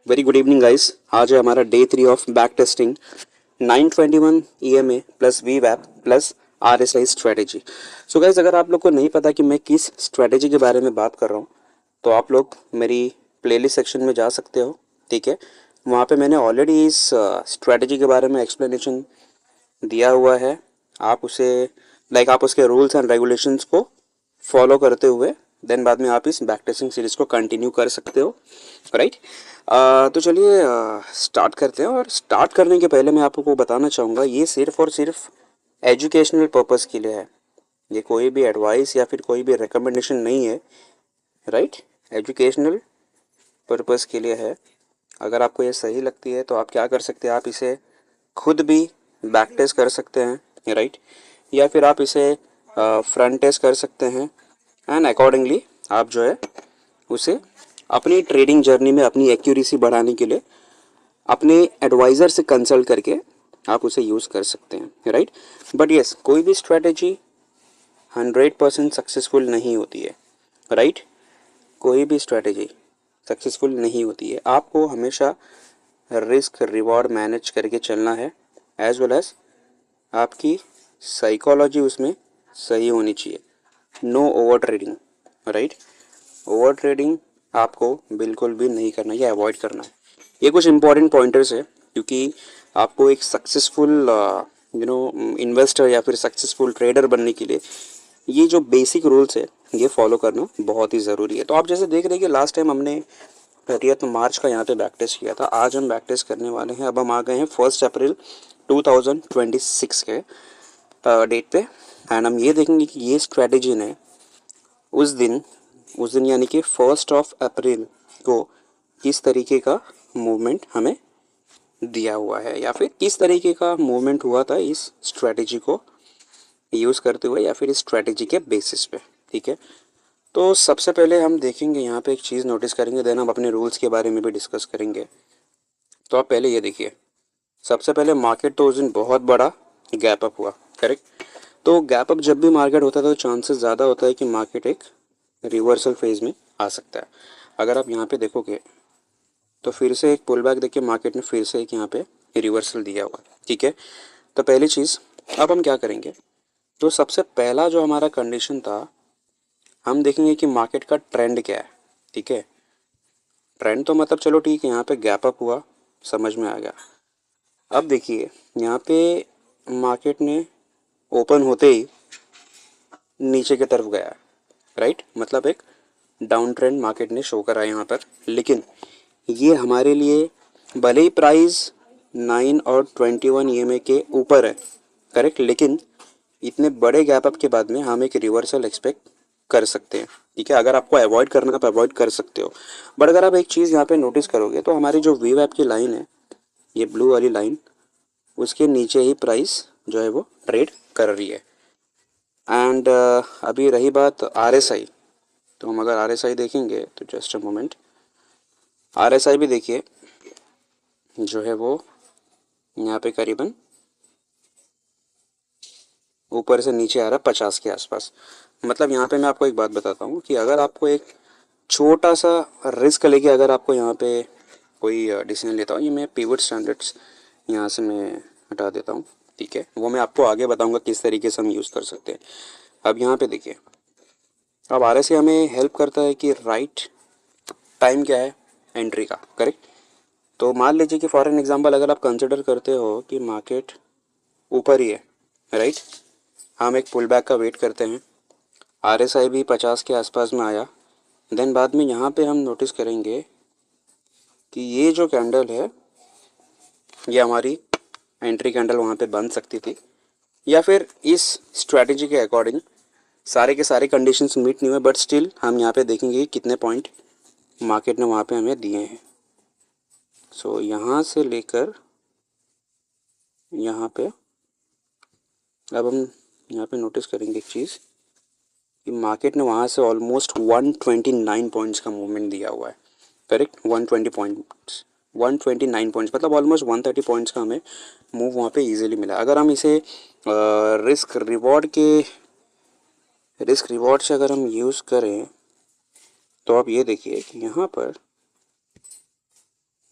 Very good evening guys. आज है हमारा day 3 of back testing 921 EMA plus VWAP plus RSI strategy. So guys, अगर आप लोग को नहीं पता कि मैं किस स्ट्रेटेजी के बारे में बात कर रहा हूँ तो आप लोग मेरी प्लेलिस्ट सेक्शन में जा सकते हो। ठीक है, वहाँ पे मैंने ऑलरेडी इस स्ट्रेटेजी के बारे में एक्सप्लेनेशन दिया हुआ है। आप उसे आप उसके रूल्स एंड रेगुलेशंस को फॉलो करते हुए देन बाद में आप इस बैक टेस्टिंग सीरीज को कंटिन्यू कर सकते हो। राइट। तो चलिए स्टार्ट करते हैं। और स्टार्ट करने के पहले मैं आपको बताना चाहूँगा, ये सिर्फ और सिर्फ एजुकेशनल पर्पस के लिए है। ये कोई भी एडवाइस या फिर कोई भी रिकमेंडेशन नहीं है। राइट, एजुकेशनल पर्पस के लिए है। अगर आपको ये सही लगती है तो आप क्या कर सकते हैं, आप इसे खुद भी बैक टेस्ट कर सकते हैं। राइट, या फिर आप इसे फ्रंट टेस्ट कर सकते हैं एंड अकॉर्डिंगली आप जो है उसे अपनी ट्रेडिंग जर्नी में अपनी एक्यूरेसी बढ़ाने के लिए अपने एडवाइज़र से कंसल्ट करके आप उसे यूज़ कर सकते हैं। राइट, बट यस, कोई भी स्ट्रेटेजी 100% सक्सेसफुल नहीं होती है। राइट, कोई भी स्ट्रेटेजी सक्सेसफुल नहीं होती है। आपको हमेशा रिस्क रिवॉर्ड मैनेज करके चलना है, एज वेल एज आपकी साइकोलॉजी उसमें सही होनी चाहिए। No over trading. Right, over trading आपको बिल्कुल भी नहीं करना है, अवॉइड करना है। ये कुछ इंपॉर्टेंट पॉइंटर्स है, क्योंकि आपको एक सक्सेसफुल इन्वेस्टर या फिर सक्सेसफुल ट्रेडर बनने के लिए ये जो बेसिक रूल्स है ये फॉलो करना बहुत ही ज़रूरी है। तो आप जैसे देख रहे हैं कि लास्ट टाइम हमने 30 मार्च का यहाँ पे बैक टेस्ट किया था। आज हम बैक टेस्ट करने वाले हैं। अब हम आ गए हैं 1 अप्रैल 2026 के डेट पे। एंड हम ये देखेंगे कि ये स्ट्रेटेजी ने उस दिन यानी कि 1 अप्रैल को किस तरीके का मूवमेंट हमें दिया हुआ है, या फिर किस तरीके का मूवमेंट हुआ था इस स्ट्रेटेजी को यूज़ करते हुए या फिर इस स्ट्रेटेजी के बेसिस पे। ठीक है, तो सबसे पहले हम देखेंगे यहाँ पे एक चीज़ नोटिस करेंगे, देन हम अपने रूल्स के बारे में भी डिस्कस करेंगे। तो आप पहले ये देखिए, सबसे पहले मार्केट तो उस दिन बहुत बड़ा गैप अप हुआ। करेक्ट, तो गैप अप जब भी मार्केट होता है तो चांसेस ज़्यादा होता है कि मार्केट एक रिवर्सल फेज में आ सकता है। अगर आप यहाँ पे देखोगे तो फिर से एक पुल बैक देखिए, मार्केट ने फिर से एक यहाँ पे रिवर्सल दिया हुआ। ठीक है, तो पहली चीज़ अब हम क्या करेंगे, तो सबसे पहला जो हमारा कंडीशन था, हम देखेंगे कि मार्केट का ट्रेंड क्या है। ठीक है, ट्रेंड तो मतलब चलो ठीक है, यहाँ पे गैप अप हुआ, समझ में आ गया। अब देखिए यहाँ पे मार्केट ने ओपन होते ही नीचे की तरफ गया। राइट, मतलब एक डाउन ट्रेंड मार्केट ने शो करा यहाँ पर। लेकिन ये हमारे लिए भले ही प्राइस 9 और 21 EMA के ऊपर है, करेक्ट, लेकिन इतने बड़े गैप अप के बाद में हम एक रिवर्सल एक्सपेक्ट कर सकते हैं। ठीक है, अगर आपको अवॉइड करना है आप अवॉइड कर सकते हो। बट अगर आप एक चीज़ यहाँ पे नोटिस करोगे तो हमारी जो VWAP की लाइन है, ये ब्लू वाली लाइन, उसके नीचे ही प्राइस जो है वो ट्रेड कर रही है। एंड अभी रही बात RSI, तो हम अगर RSI देखेंगे तो जस्ट अ मोमेंट, RSI भी देखिए जो है वो यहाँ पे करीबन ऊपर से नीचे आ रहा है 50 के आसपास। मतलब यहाँ पे मैं आपको एक बात बताता हूँ कि अगर आपको एक छोटा सा रिस्क लेके अगर आपको यहाँ पे कोई डिसीजन लेता हूँ, ये मैं पिवट स्टैंडर्ड्स यहाँ से मैं हटा देता हूँ। ठीक है, वो मैं आपको आगे बताऊँगा किस तरीके से हम यूज़ कर सकते हैं। अब यहाँ पे देखिए, अब RSI हमें हेल्प करता है कि राइट टाइम क्या है एंट्री का। करेक्ट, तो मान लीजिए कि फॉर एन एग्जांपल अगर आप कंसिडर करते हो कि मार्केट ऊपर ही है, राइट, हम एक पुल बैक का वेट करते हैं, RSI भी 50 के आसपास में आया, देन बाद में यहाँ पे हम नोटिस करेंगे कि ये जो कैंडल है ये हमारी एंट्री कैंडल वहाँ पे बन सकती थी, या फिर इस स्ट्रैटेजी के अकॉर्डिंग सारे के सारे कंडीशंस मीट नहीं हुए, बट स्टिल हम यहाँ पे देखेंगे कि कितने पॉइंट मार्केट ने वहाँ पे हमें दिए हैं। सो यहाँ से लेकर यहाँ पे अब हम यहाँ पे नोटिस करेंगे एक चीज़ कि मार्केट ने वहाँ से ऑलमोस्ट 129 पॉइंट्स का मूवमेंट दिया हुआ है। करेक्ट, 129 पॉइंट्स मतलब ऑलमोस्ट 130 पॉइंट्स का हमें मूव वहाँ पे इजीली मिला। अगर हम इसे रिस्क रिवॉर्ड से अगर हम यूज़ करें तो आप ये देखिए कि यहाँ पर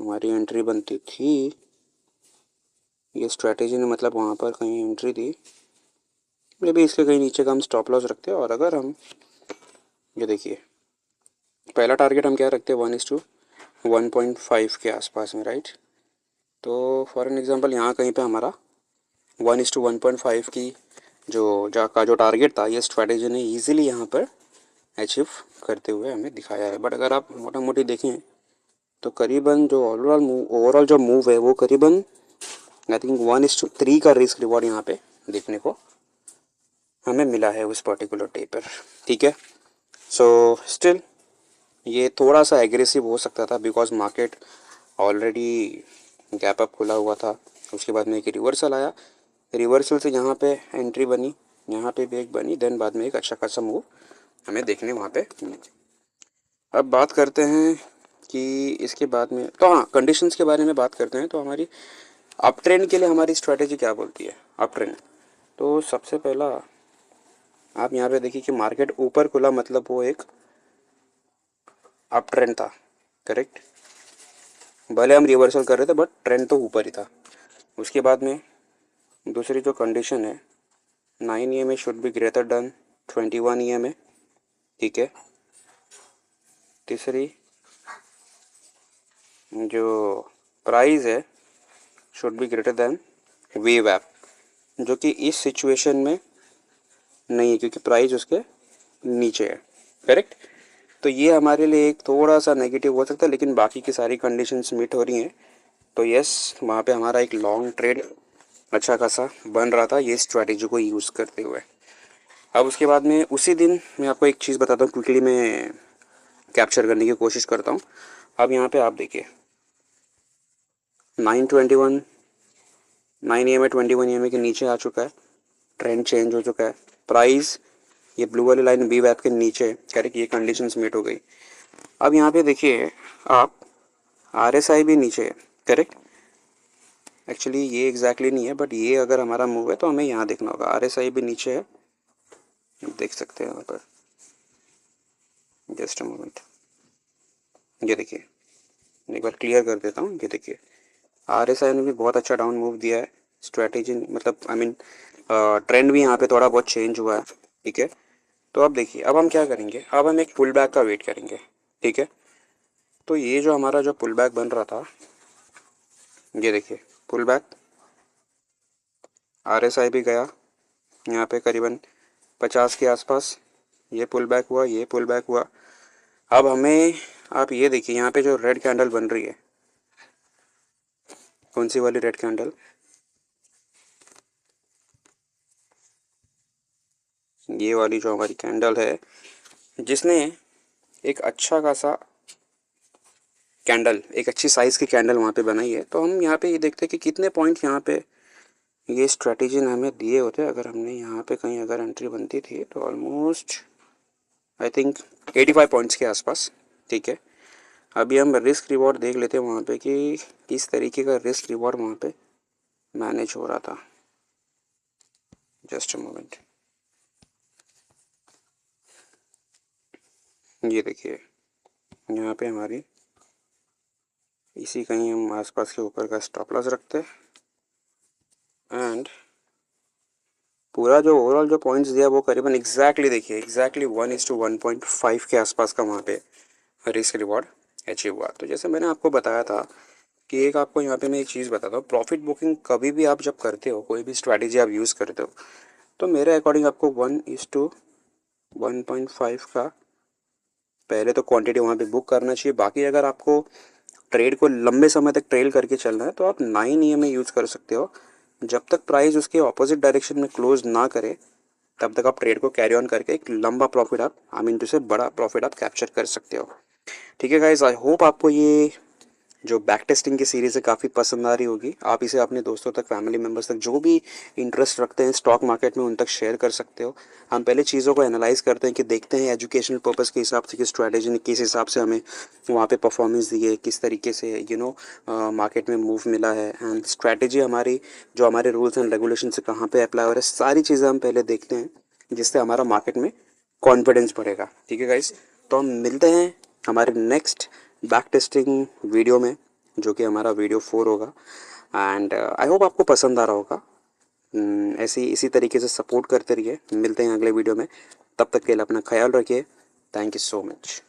हमारी एंट्री बनती थी, ये स्ट्रैटेजी ने मतलब वहाँ पर कहीं एंट्री दी, मे भी इसके कहीं नीचे का हम स्टॉप लॉस रखते हैं। और अगर हम ये देखिए पहला टारगेट हम क्या रखते हैं 1:1.5 के आसपास में, राइट। तो फॉर एन एग्जांपल यहाँ कहीं पे हमारा 1:1.5 की जो टारगेट था, ये स्ट्रैटेजी ने इजीली यहाँ पर अचीव करते हुए हमें दिखाया है। बट अगर आप मोटा मोटी देखें तो करीबन जो ओवरऑल जो मूव है वो करीबन आई थिंक 1:3 का रिस्क रिवॉर्ड यहाँ पे देखने को हमें मिला है उस पर्टिकुलर डे पर, ठीक है। सो स्टिल ये थोड़ा सा एग्रेसिव हो सकता था because market already gap up खुला हुआ था। उसके बाद में एक रिवर्सल आया, रिवर्सल से यहाँ पे एंट्री बनी, यहाँ पे भी एक बनी, देन बाद में एक अच्छा खासा मूव हमें देखने वहाँ पे मिली। अब बात करते हैं कि इसके बाद में तो हाँ कंडीशंस के बारे में बात करते हैं। तो हमारी अप ट्रेंड के लिए हमारी स्ट्रेटेजी क्या बोलती है, अप ट्रेंड। तो सबसे पहला आप यहाँ पे देखिए कि मार्केट ऊपर खुला मतलब वो एक अप ट्रेंड था, करेक्ट। भले हम रिवर्सल कर रहे थे बट ट्रेंड तो ऊपर ही था। उसके बाद में दूसरी जो कंडीशन है 9 EMA should be greater than 21 EMA, ठीक है। तीसरी जो प्राइस है should be greater than VWAP, जो कि इस सिचुएशन में नहीं है क्योंकि प्राइस उसके नीचे है, करेक्ट। तो ये हमारे लिए एक थोड़ा सा नेगेटिव हो सकता है, लेकिन बाकी की सारी कंडीशंस मीट हो रही हैं तो यस वहाँ पे हमारा एक लॉन्ग ट्रेड अच्छा खासा बन रहा था ये स्ट्रैटेजी को यूज़ करते हुए। अब उसके बाद में उसी दिन मैं आपको एक चीज़ बताता हूँ, क्विकली मैं कैप्चर करने की कोशिश करता हूँ। अब यहाँ पे आप देखिए 9:21 9 EMA 21 EMA के नीचे आ चुका है, ट्रेंड चेंज हो चुका है, प्राइस ये ब्लू वाली लाइन VWAP के नीचे, करेक्ट, ये कंडीशंस मीट हो गई। अब यहाँ पे देखिए आप RSI भी नीचे है, करेक्ट। एक्चुअली ये एग्जैक्टली नहीं है बट ये अगर हमारा मूव है तो हमें यहाँ देखना होगा, RSI भी नीचे है, देख सकते हैं यहाँ पर, जस्ट अ मोमेंट। ये देखिए एक बार क्लियर कर देता हूँ, ये देखिए RSI ने भी बहुत अच्छा डाउन मूव दिया है, स्ट्रैटेजी मतलब आई मीन ट्रेंड भी यहाँ पे थोड़ा बहुत चेंज हुआ है, ठीक है। तो अब देखिए अब हम क्या करेंगे, अब हम एक पुल बैक का वेट करेंगे, ठीक है। तो ये जो हमारा जो पुल बैक बन रहा था, ये देखिए पुल बैक, RSI भी गया यहाँ पे करीबन 50 के आसपास, ये पुल बैक हुआ, ये पुल बैक हुआ। अब हमें आप ये देखिए यहाँ पे जो रेड कैंडल बन रही है, कौन सी वाली रेड कैंडल, ये वाली जो हमारी कैंडल है जिसने एक अच्छा खासा कैंडल, एक अच्छी साइज़ की कैंडल वहाँ पे बनाई है। तो हम यहाँ पे ये देखते हैं कि कितने पॉइंट यहाँ पे ये स्ट्रैटेजी ने हमें दिए होते। अगर हमने यहाँ पे कहीं अगर एंट्री बनती थी तो ऑलमोस्ट आई थिंक 85 पॉइंट्स के आसपास, ठीक है। अभी हम रिस्क रिवॉर्ड देख लेते हैं वहाँ पे कि किस तरीके का रिस्क रिवॉर्ड वहाँ पे मैनेज हो रहा था, जस्ट अ मोमेंट। ये देखिए यहाँ पे हमारी इसी कहीं हम आसपास के ऊपर का स्टॉप लॉस रखते हैं एंड पूरा जो ओवरऑल जो पॉइंट्स दिया वो करीबन एग्जैक्टली देखिए एग्जैक्टली 1:1.5 के आसपास का वहाँ पे रिस्क रिवॉर्ड अचीव हुआ। तो जैसे मैंने आपको बताया था कि एक आपको यहाँ पे मैं एक चीज़ बताता हूँ, प्रॉफिट बुकिंग कभी भी आप जब करते हो, कोई भी स्ट्रैटेजी आप यूज़ करते हो, तो मेरे अकॉर्डिंग आपको 1:1.5 का पहले तो क्वांटिटी वहाँ पे बुक करना चाहिए। बाकी अगर आपको ट्रेड को लंबे समय तक ट्रेल करके चलना है तो आप 9 EMA यूज़ कर सकते हो। जब तक प्राइस उसके ऑपोजिट डायरेक्शन में क्लोज ना करे तब तक आप ट्रेड को कैरी ऑन करके एक लंबा प्रॉफिट आप आई मीन टू से बड़ा प्रॉफिट आप कैप्चर कर सकते हो, ठीक है गाइस। आई होप आपको ये जो बैक टेस्टिंग की सीरीज़ है काफ़ी पसंद आ रही होगी। आप इसे अपने दोस्तों तक, फैमिली मेम्बर्स तक, जो भी इंटरेस्ट रखते हैं स्टॉक मार्केट में, उन तक शेयर कर सकते हो। हम पहले चीज़ों को एनालाइज करते हैं कि देखते हैं एजुकेशनल पर्पज़ के हिसाब से कि स्ट्रैटेजी ने किस हिसाब से हमें वहाँ पे परफॉर्मेंस दी है, किस तरीके से मार्केट में मूव मिला है, एंड स्ट्रैटेजी हमारी जो हमारे रूल्स एंड रेगुलेशन से कहाँ पर अप्लाई हो रहा है, सारी चीज़ें हम पहले देखते हैं जिससे हमारा मार्केट में कॉन्फिडेंस बढ़ेगा, ठीक है गाइस। तो हम मिलते हैं हमारे नेक्स्ट बैक टेस्टिंग वीडियो में। जो कि हमारा वीडियो 4 होगा। एंड आई होप आपको पसंद आ रहा होगा। ऐसे ही इसी तरीके से सपोर्ट करते रहिए। मिलते हैं अगले वीडियो में, तब तक के लिए अपना ख्याल रखिए। Thank you so much.